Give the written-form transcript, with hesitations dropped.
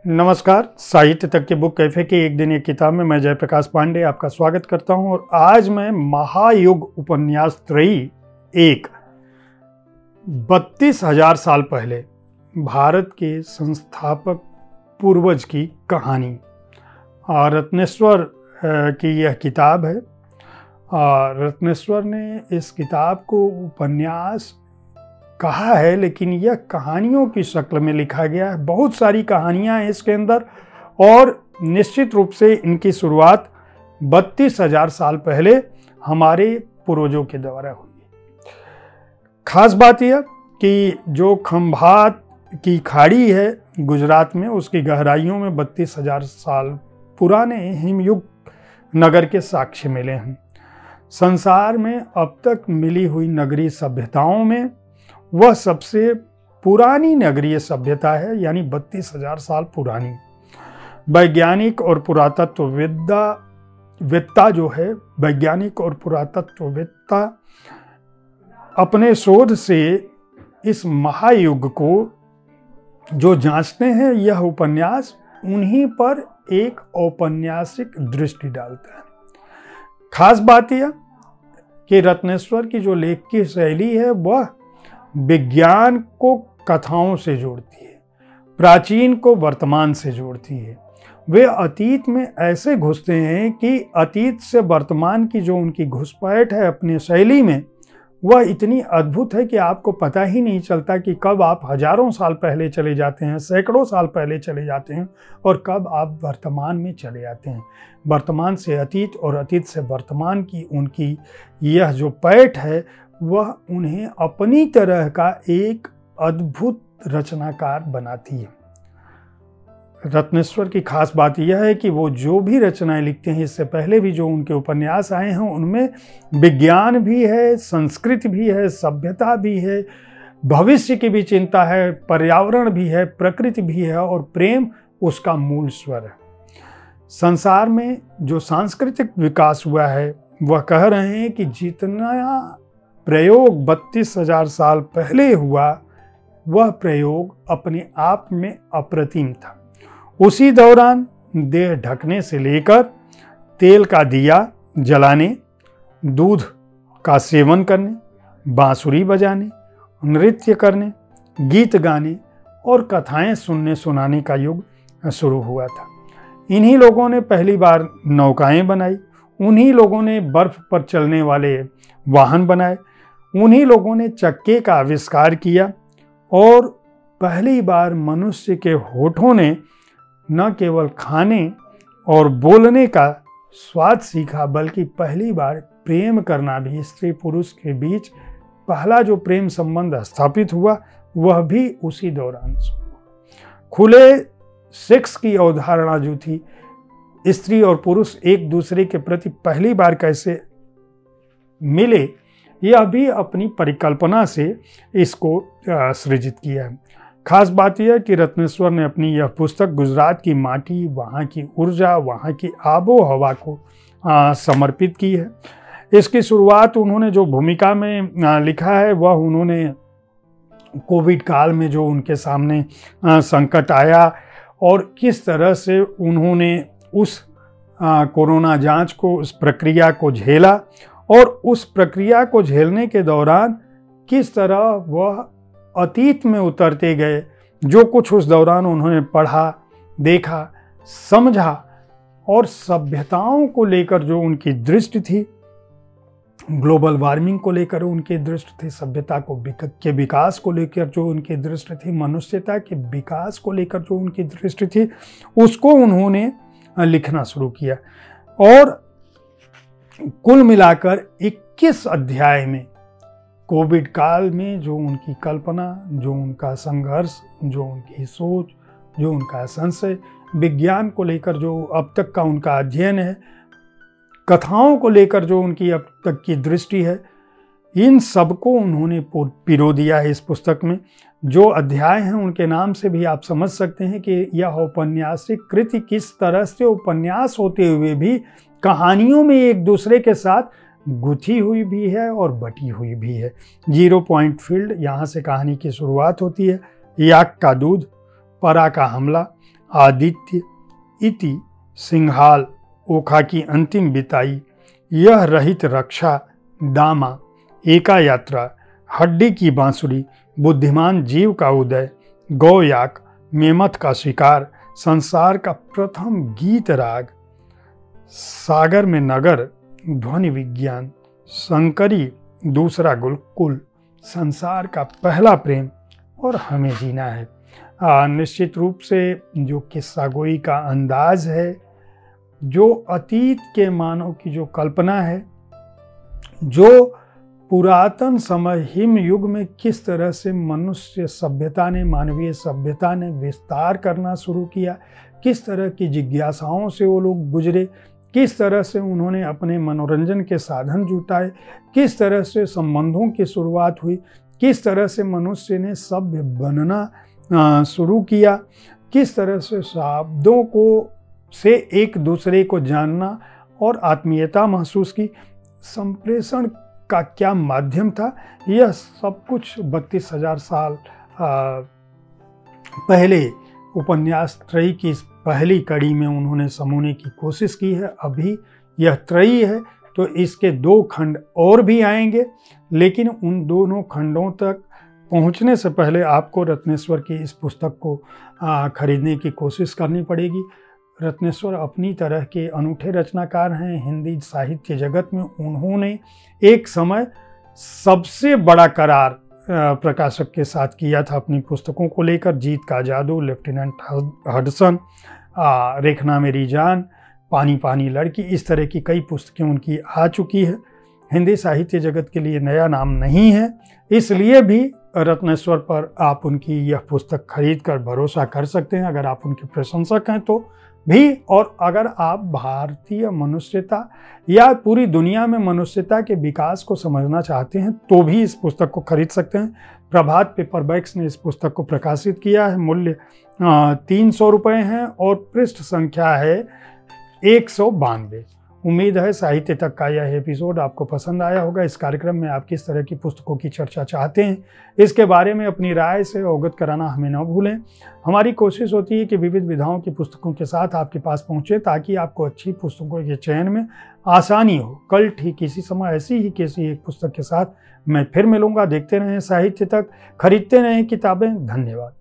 नमस्कार। साहित्य तक के बुक कैफे के एक दिन एक किताब में मैं जयप्रकाश पांडे आपका स्वागत करता हूं और आज मैं महायुग उपन्यास त्रयी एक 32,000 साल पहले भारत के संस्थापक पूर्वज की कहानी रत्नेश्वर की यह किताब है। रत्नेश्वर ने इस किताब को उपन्यास कहा है, लेकिन यह कहानियों की शक्ल में लिखा गया है। बहुत सारी कहानियां हैं इसके अंदर और निश्चित रूप से इनकी शुरुआत 32,000 साल पहले हमारे पूर्वजों के द्वारा हुई। खास बात यह कि जो खंभात की खाड़ी है गुजरात में, उसकी गहराइयों में 32,000 साल पुराने हिमयुग नगर के साक्ष्य मिले हैं। संसार में अब तक मिली हुई नगरीय सभ्यताओं में वह सबसे पुरानी नगरीय सभ्यता है, यानी 32,000 साल पुरानी। वैज्ञानिक और पुरातत्ववेत्ता जो है, वैज्ञानिक और पुरातत्ववेत्ता अपने शोध से इस महायुग को जो जांचते हैं, यह उपन्यास उन्हीं पर एक औपन्यासिक दृष्टि डालता है। खास बात यह कि रत्नेश्वर की जो लेख की शैली है वह विज्ञान को कथाओं से जोड़ती है, प्राचीन को वर्तमान से जोड़ती है। वे अतीत में ऐसे घुसते हैं कि अतीत से वर्तमान की जो उनकी घुसपैठ है अपनी शैली में, वह इतनी अद्भुत है कि आपको पता ही नहीं चलता कि कब आप हजारों साल पहले चले जाते हैं, सैकड़ों साल पहले चले जाते हैं और कब आप वर्तमान में चले जाते हैं। वर्तमान से अतीत और अतीत से वर्तमान की उनकी यह जो पैठ है, वह उन्हें अपनी तरह का एक अद्भुत रचनाकार बनाती है। रत्नेश्वर की खास बात यह है कि वो जो भी रचनाएं लिखते हैं, इससे पहले भी जो उनके उपन्यास आए हैं, उनमें विज्ञान भी है, संस्कृति भी है, सभ्यता भी है, भविष्य की भी चिंता है, पर्यावरण भी है, प्रकृति भी है और प्रेम उसका मूल स्वर है। संसार में जो सांस्कृतिक विकास हुआ है, वह कह रहे हैं कि जितना प्रयोग 32,000 साल पहले हुआ, वह प्रयोग अपने आप में अप्रतिम था। उसी दौरान देह ढकने से लेकर तेल का दिया जलाने, दूध का सेवन करने, बांसुरी बजाने, नृत्य करने, गीत गाने और कथाएं सुनने सुनाने का युग शुरू हुआ था। इन्हीं लोगों ने पहली बार नौकाएं बनाई, उन्हीं लोगों ने बर्फ पर चलने वाले वाहन बनाए, उन्हीं लोगों ने चक्के का आविष्कार किया और पहली बार मनुष्य के होठों ने न केवल खाने और बोलने का स्वाद सीखा, बल्कि पहली बार प्रेम करना भी, स्त्री पुरुष के बीच पहला जो प्रेम संबंध स्थापित हुआ, वह भी उसी दौरान हुआ। खुले सेक्स की अवधारणा जो थी, स्त्री और पुरुष एक दूसरे के प्रति पहली बार कैसे मिले, यह भी अपनी परिकल्पना से इसको सृजित किया है। खास बात यह कि रत्नेश्वर ने अपनी यह पुस्तक गुजरात की माटी, वहाँ की ऊर्जा, वहाँ की आबो हवा को समर्पित की है। इसकी शुरुआत उन्होंने जो भूमिका में लिखा है, वह उन्होंने कोविड काल में जो उनके सामने संकट आया और किस तरह से उन्होंने उस कोरोना जांच को, उस प्रक्रिया को झेला और उस प्रक्रिया को झेलने के दौरान किस तरह वह अतीत में उतरते गए। जो कुछ उस दौरान उन्होंने पढ़ा, देखा, समझा और सभ्यताओं को लेकर जो उनकी दृष्टि थी, ग्लोबल वार्मिंग को लेकर उनकी दृष्टि थी, सभ्यता के विकास को लेकर जो उनकी दृष्टि थी, मनुष्यता के विकास को लेकर जो उनकी दृष्टि थी, उसको उन्होंने लिखना शुरू किया और कुल मिलाकर 21 अध्याय में कोविड काल में जो उनकी कल्पना, जो उनका संघर्ष, जो उनकी सोच, जो उनका संशय, विज्ञान को लेकर जो अब तक का उनका अध्ययन है, कथाओं को लेकर जो उनकी अब तक की दृष्टि है, इन सबको उन्होंने पिरो दिया है इस पुस्तक में। जो अध्याय हैं उनके नाम से भी आप समझ सकते हैं कि यह औपन्यासिक कृति किस तरह से उपन्यास होते हुए भी कहानियों में एक दूसरे के साथ गुथी हुई भी है और बटी हुई भी है। 0 पॉइंट फील्ड, यहाँ से कहानी की शुरुआत होती है। याक का दूध, परा का हमला, आदित्य इति सिंहाल ओखा की अंतिम बिताई, यह रहित रक्षा दामा, एका यात्रा, हड्डी की बांसुरी, बुद्धिमान जीव का उदय, गौयाक, मेमत का शिकार, संसार का प्रथम गीत राग, सागर में नगर, ध्वनि विज्ञान, शंकरी दूसरा गुलकुल, संसार का पहला प्रेम और हमें जीना है। निश्चित रूप से जो किस्सा गोई का अंदाज है, जो अतीत के मानव की जो कल्पना है, जो पुरातन समय हिम युग में किस तरह से मनुष्य सभ्यता ने, मानवीय सभ्यता ने विस्तार करना शुरू किया, किस तरह की जिज्ञासाओं से वो लोग गुजरे, किस तरह से उन्होंने अपने मनोरंजन के साधन जुटाए, किस तरह से संबंधों की शुरुआत हुई, किस तरह से मनुष्य ने सभ्य बनना शुरू किया, किस तरह से शब्दों को से एक दूसरे को जानना और आत्मीयता महसूस की, संप्रेषण का क्या माध्यम था, यह सब कुछ 32,000 साल पहले उपन्यास त्रयी की इस पहली कड़ी में उन्होंने समूहने की कोशिश की है। अभी यह त्रयी है तो इसके 2 खंड और भी आएंगे, लेकिन उन दोनों खंडों तक पहुंचने से पहले आपको रत्नेश्वर की इस पुस्तक को खरीदने की कोशिश करनी पड़ेगी। रत्नेश्वर अपनी तरह के अनूठे रचनाकार हैं हिंदी साहित्य जगत में। उन्होंने एक समय सबसे बड़ा करार प्रकाशक के साथ किया था अपनी पुस्तकों को लेकर। जीत का जादू, लेफ्टिनेंट हडसन, रेखना मेरी जान, पानी पानी लड़की, इस तरह की कई पुस्तकें उनकी आ चुकी है। हिंदी साहित्य जगत के लिए नया नाम नहीं है, इसलिए भी रत्नेश्वर पर आप उनकी यह पुस्तक खरीद कर भरोसा कर सकते हैं अगर आप उनके प्रशंसक हैं तो भी। और अगर आप भारतीय मनुष्यता या पूरी दुनिया में मनुष्यता के विकास को समझना चाहते हैं तो भी इस पुस्तक को खरीद सकते हैं। प्रभात पेपरबैक्स ने इस पुस्तक को प्रकाशित किया है। मूल्य 300 रुपये है और पृष्ठ संख्या है 192। उम्मीद है साहित्य तक का यह एपिसोड आपको पसंद आया होगा। इस कार्यक्रम में आप किस तरह की पुस्तकों की चर्चा चाहते हैं, इसके बारे में अपनी राय से अवगत कराना हमें न भूलें। हमारी कोशिश होती है कि विविध विधाओं की पुस्तकों के साथ आपके पास पहुंचे ताकि आपको अच्छी पुस्तकों के चयन में आसानी हो। कल ठीक इसी समय ऐसी ही किसी एक पुस्तक के साथ मैं फिर मिलूंगा। देखते रहें साहित्य तक, खरीदते रहें किताबें। धन्यवाद।